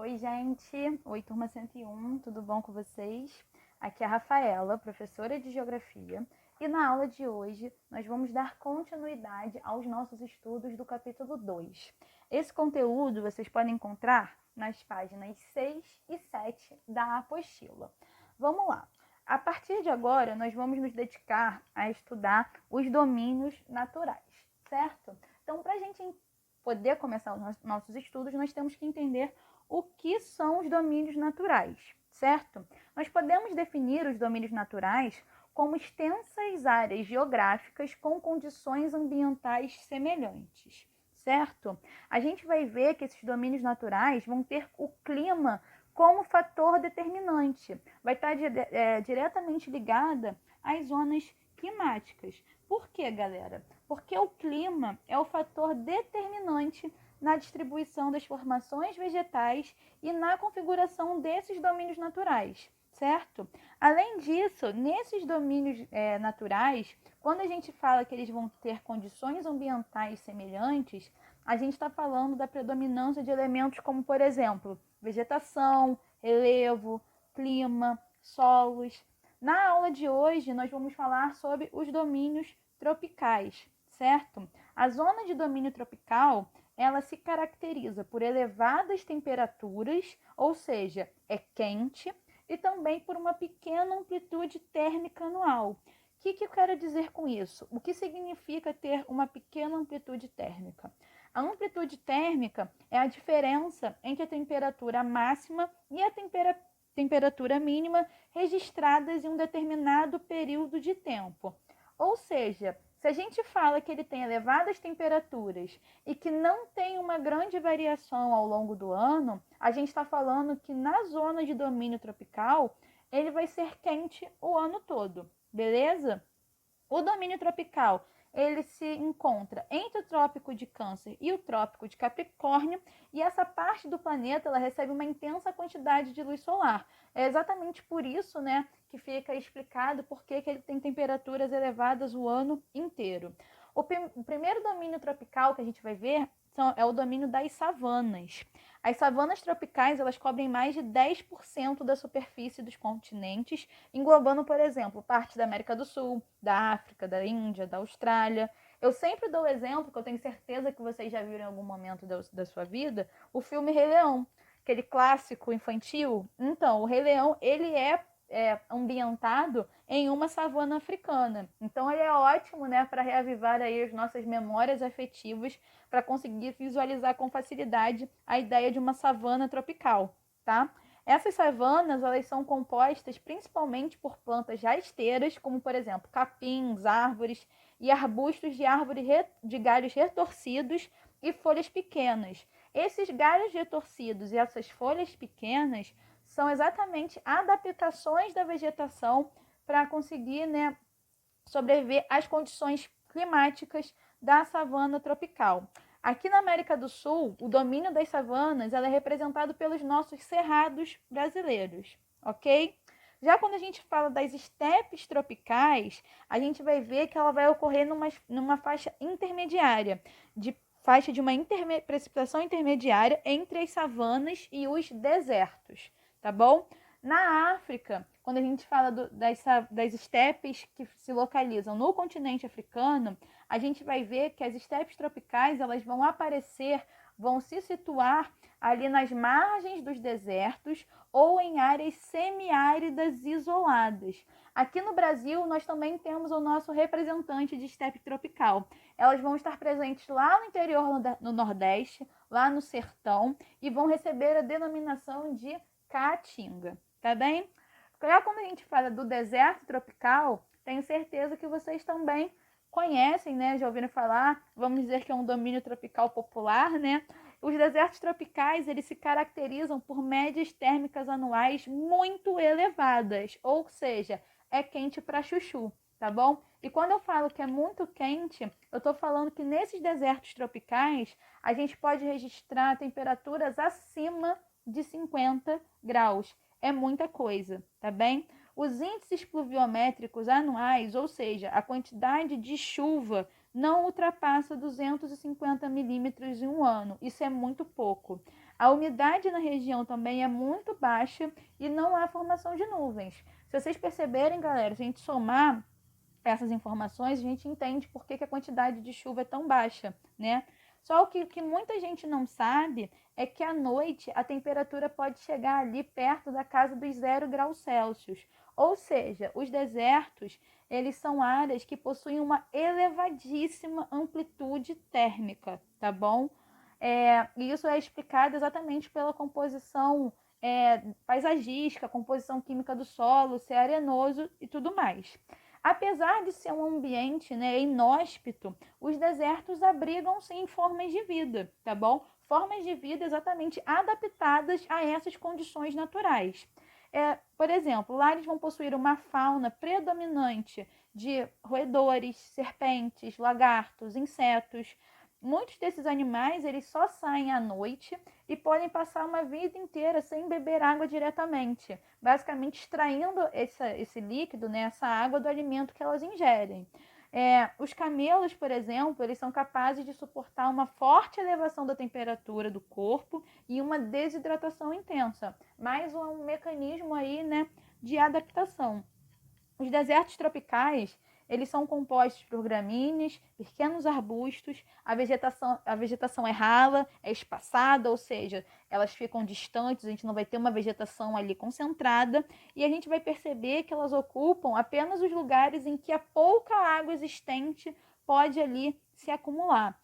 Oi, gente! Oi, turma 101, tudo bom com vocês? Aqui é a Rafaela, professora de Geografia, e na aula de hoje nós vamos dar continuidade aos nossos estudos do capítulo 2. Esse conteúdo vocês podem encontrar nas páginas 6 e 7 da apostila. Vamos lá! A partir de agora, nós vamos nos dedicar a estudar os domínios naturais, certo? Então, para a gente poder começar os nossos estudos, nós temos que entender o que são os domínios naturais, certo? Nós podemos definir os domínios naturais como extensas áreas geográficas com condições ambientais semelhantes, certo? A gente vai ver que esses domínios naturais vão ter o clima como fator determinante, vai estar diretamente ligada às zonas climáticas. Por quê, galera? Porque o clima é o fator determinante na distribuição das formações vegetais e na configuração desses domínios naturais, certo? Além disso, nesses domínios naturais, quando a gente fala que eles vão ter condições ambientais semelhantes, a gente está falando da predominância de elementos como, por exemplo, vegetação, relevo, clima, solos. Na aula de hoje, nós vamos falar sobre os domínios tropicais, certo? A zona de domínio tropical, ela se caracteriza por elevadas temperaturas, ou seja, é quente, e também por uma pequena amplitude térmica anual. O que eu quero dizer com isso? O que significa ter uma pequena amplitude térmica? A amplitude térmica é a diferença entre a temperatura máxima e a temperatura mínima registradas em um determinado período de tempo. Ou seja, se a gente fala que ele tem elevadas temperaturas e que não tem uma grande variação ao longo do ano, a gente está falando que na zona de domínio tropical ele vai ser quente o ano todo, beleza? O domínio tropical, ele se encontra entre o Trópico de Câncer e o Trópico de Capricórnio, e essa parte do planeta ela recebe uma intensa quantidade de luz solar. É exatamente por isso, né, que fica explicado por que ele tem temperaturas elevadas o ano inteiro. O primeiro domínio tropical que a gente vai ver é o domínio das savanas. As savanas tropicais elas cobrem mais de 10% da superfície dos continentes, englobando, por exemplo, parte da América do Sul, da África, da Índia, da Austrália. Eu sempre dou o exemplo, que eu tenho certeza que vocês já viram em algum momento da sua vida, o filme Rei Leão, aquele clássico infantil. Então, o Rei Leão, ele é ambientado em uma savana africana. Então, ele é ótimo, né, para reavivar aí as nossas memórias afetivas, para conseguir visualizar com facilidade a ideia de uma savana tropical, tá? Essas savanas, elas são compostas principalmente por plantas rasteiras, como, por exemplo, capins, árvores e arbustos de de galhos retorcidos e folhas pequenas. Esses galhos retorcidos e essas folhas pequenas são exatamente adaptações da vegetação para conseguir, né, sobreviver às condições climáticas da savana tropical. Aqui na América do Sul, o domínio das savanas ela é representado pelos nossos cerrados brasileiros, ok? Já quando a gente fala das estepes tropicais, a gente vai ver que ela vai ocorrer numa faixa intermediária, faixa de uma precipitação intermediária entre as savanas e os desertos, tá bom? Na África, quando a gente fala das estepes que se localizam no continente africano, a gente vai ver que as estepes tropicais elas vão aparecer, vão se situar ali nas margens dos desertos ou em áreas semiáridas isoladas. Aqui no Brasil, nós também temos o nosso representante de estepe tropical. Elas vão estar presentes lá no interior, no Nordeste, lá no Sertão, e vão receber a denominação de caatinga, tá bem? Já quando a gente fala do deserto tropical, tenho certeza que vocês também conhecem, né? Já ouviram falar, vamos dizer que é um domínio tropical popular, né? Os desertos tropicais, eles se caracterizam por médias térmicas anuais muito elevadas, ou seja, é quente para chuchu, tá bom? E quando eu falo que é muito quente, eu estou falando que nesses desertos tropicais, a gente pode registrar temperaturas acima de 50 graus. É muita coisa, tá bem? Os índices pluviométricos anuais, ou seja, a quantidade de chuva, não ultrapassa 250 milímetros em um ano. Isso é muito pouco. A umidade na região também é muito baixa e não há formação de nuvens. Se vocês perceberem, galera, se a gente somar essas informações, a gente entende por que a quantidade de chuva é tão baixa, né? Só o que muita gente não sabe é que à noite a temperatura pode chegar ali perto da casa dos 0 graus Celsius. Ou seja, os desertos, eles são áreas que possuem uma elevadíssima amplitude térmica, tá bom? E isso é explicado exatamente pela composição paisagística, composição química do solo, ser arenoso e tudo mais. Apesar de ser um ambiente, né, inóspito, os desertos abrigam sim formas de vida, tá bom? Formas de vida exatamente adaptadas a essas condições naturais. Por exemplo, lá eles vão possuir uma fauna predominante de roedores, serpentes, lagartos, insetos. Muitos desses animais eles só saem à noite e podem passar uma vida inteira sem beber água diretamente, basicamente extraindo esse líquido, né, essa água do alimento que elas ingerem. Os camelos, por exemplo, eles são capazes de suportar uma forte elevação da temperatura do corpo e uma desidratação intensa, mais um mecanismo aí, né, de adaptação. Os desertos tropicais, eles são compostos por gramíneas, pequenos arbustos, a vegetação é rala, é espaçada, ou seja, elas ficam distantes, a gente não vai ter uma vegetação ali concentrada, e a gente vai perceber que elas ocupam apenas os lugares em que a pouca água existente pode ali se acumular.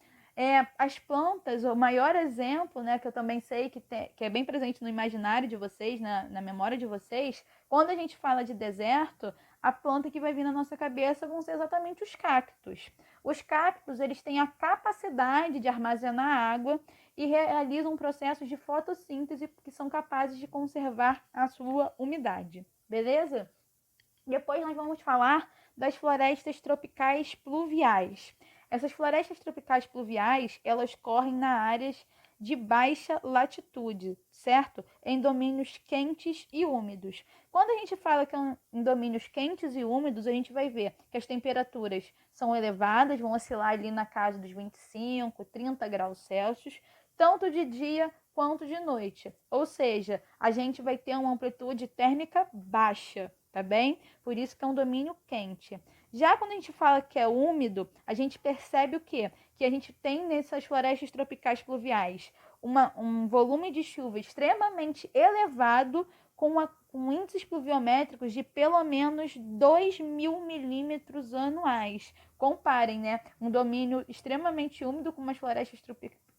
As plantas, o maior exemplo, né, que eu também sei que é bem presente no imaginário de vocês, na memória de vocês, quando a gente fala de deserto, a planta que vai vir na nossa cabeça vão ser exatamente os cactos. Os cactos, eles têm a capacidade de armazenar água e realizam processos de fotossíntese que são capazes de conservar a sua umidade. Beleza? Depois nós vamos falar das florestas tropicais pluviais. Essas florestas tropicais pluviais, elas correm na áreas de baixa latitude, certo? Em domínios quentes e úmidos. Quando a gente fala que é em domínios quentes e úmidos, a gente vai ver que as temperaturas são elevadas, vão oscilar ali na casa dos 25, 30 graus Celsius, tanto de dia quanto de noite. Ou seja, a gente vai ter uma amplitude térmica baixa, tá bem? Por isso que é um domínio quente. Já quando a gente fala que é úmido, a gente percebe o quê? Que a gente tem nessas florestas tropicais pluviais um volume de chuva extremamente elevado, com índices pluviométricos de pelo menos 2.000 milímetros anuais. Comparem, né? Um domínio extremamente úmido com umas florestas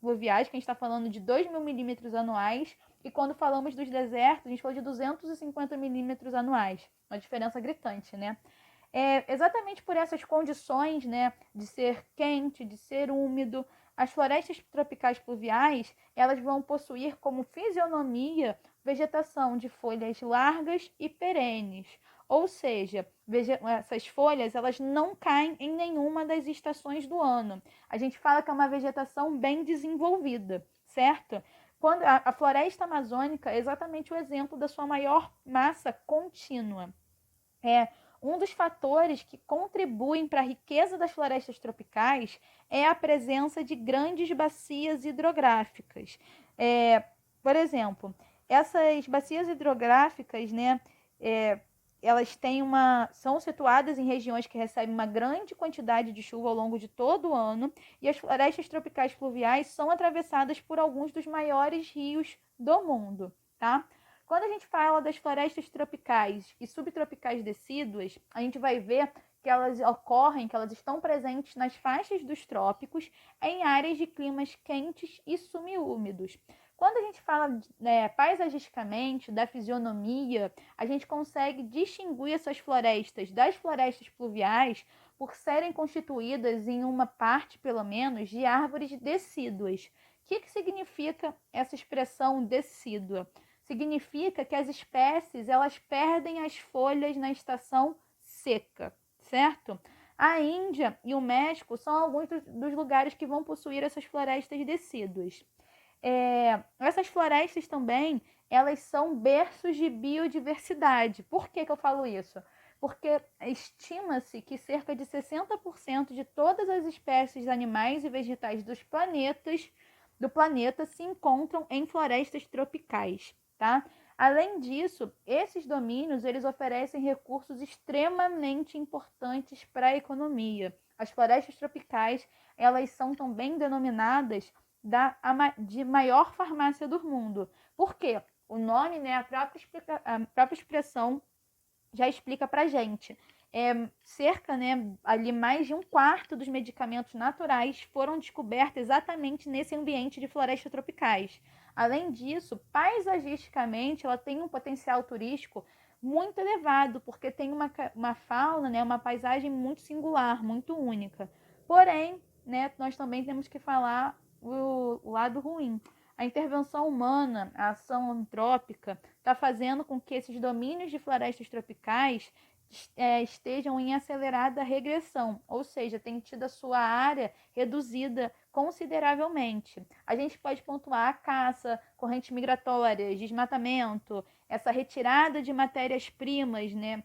pluviais, que a gente está falando de 2.000 milímetros anuais, e quando falamos dos desertos, a gente fala de 250 milímetros anuais. Uma diferença gritante, né? Exatamente por essas condições, né, de ser quente, de ser úmido, as florestas tropicais pluviais, elas vão possuir como fisionomia vegetação de folhas largas e perenes. Ou seja, essas folhas elas não caem em nenhuma das estações do ano. A gente fala que é uma vegetação bem desenvolvida, certo? Quando a floresta amazônica é exatamente o exemplo da sua maior massa contínua. Um dos fatores que contribuem para a riqueza das florestas tropicais é a presença de grandes bacias hidrográficas. Por exemplo, essas bacias hidrográficas, né, elas são situadas em regiões que recebem uma grande quantidade de chuva ao longo de todo o ano, e as florestas tropicais pluviais são atravessadas por alguns dos maiores rios do mundo, tá? Quando a gente fala das florestas tropicais e subtropicais decíduas, a gente vai ver que elas ocorrem, que elas estão presentes nas faixas dos trópicos, em áreas de climas quentes e semiúmidos. Quando a gente fala paisagisticamente da fisionomia, a gente consegue distinguir essas florestas das florestas pluviais por serem constituídas em uma parte, pelo menos, de árvores decíduas. O que significa essa expressão decídua? Significa que as espécies elas perdem as folhas na estação seca, certo? A Índia e o México são alguns dos lugares que vão possuir essas florestas decíduas. Essas florestas também, elas são berços de biodiversidade. Por que eu falo isso? Porque estima-se que cerca de 60% de todas as espécies animais e vegetais dos planetas do planeta se encontram em florestas tropicais, tá? Além disso, esses domínios eles oferecem recursos extremamente importantes para a economia. As florestas tropicais, elas são também denominadas de maior farmácia do mundo. Por quê? O nome, né, a própria expressão já explica para gente. Cerca, né, ali mais de um quarto dos medicamentos naturais foram descobertos exatamente nesse ambiente de florestas tropicais. Além disso, paisagisticamente, ela tem um potencial turístico muito elevado, porque tem uma fauna, né, uma paisagem muito singular, muito única. Porém, né, nós também temos que falar o lado ruim. A intervenção humana, a ação antrópica, está fazendo com que esses domínios de florestas tropicais estejam em acelerada regressão, ou seja, tem tido a sua área reduzida consideravelmente. A gente pode pontuar a caça, correntes migratórias, desmatamento, essa retirada de matérias-primas, né,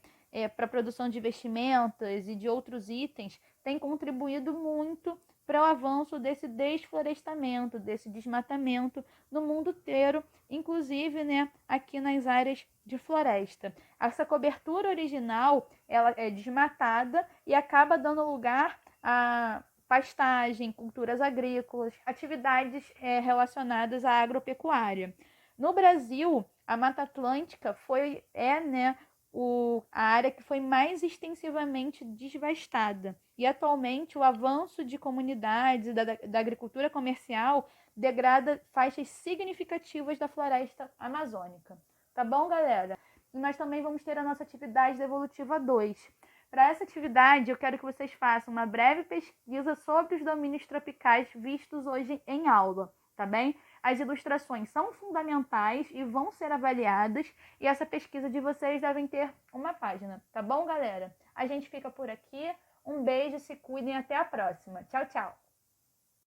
para a produção de vestimentas e de outros itens, tem contribuído muito para o avanço desse desflorestamento, desse desmatamento no mundo inteiro, inclusive, né, aqui nas áreas de floresta. Essa cobertura original ela é desmatada e acaba dando lugar a pastagem, culturas agrícolas, atividades relacionadas à agropecuária. No Brasil, a Mata Atlântica né, a área que foi mais extensivamente devastada. E atualmente o avanço de comunidades e da agricultura comercial degrada faixas significativas da floresta amazônica. Tá bom, galera? E nós também vamos ter a nossa atividade evolutiva 2. Para essa atividade, eu quero que vocês façam uma breve pesquisa sobre os domínios tropicais vistos hoje em aula, tá bem? As ilustrações são fundamentais e vão ser avaliadas, e essa pesquisa de vocês devem ter uma página, tá bom, galera? A gente fica por aqui. Um beijo, se cuidem, até a próxima. Tchau, tchau!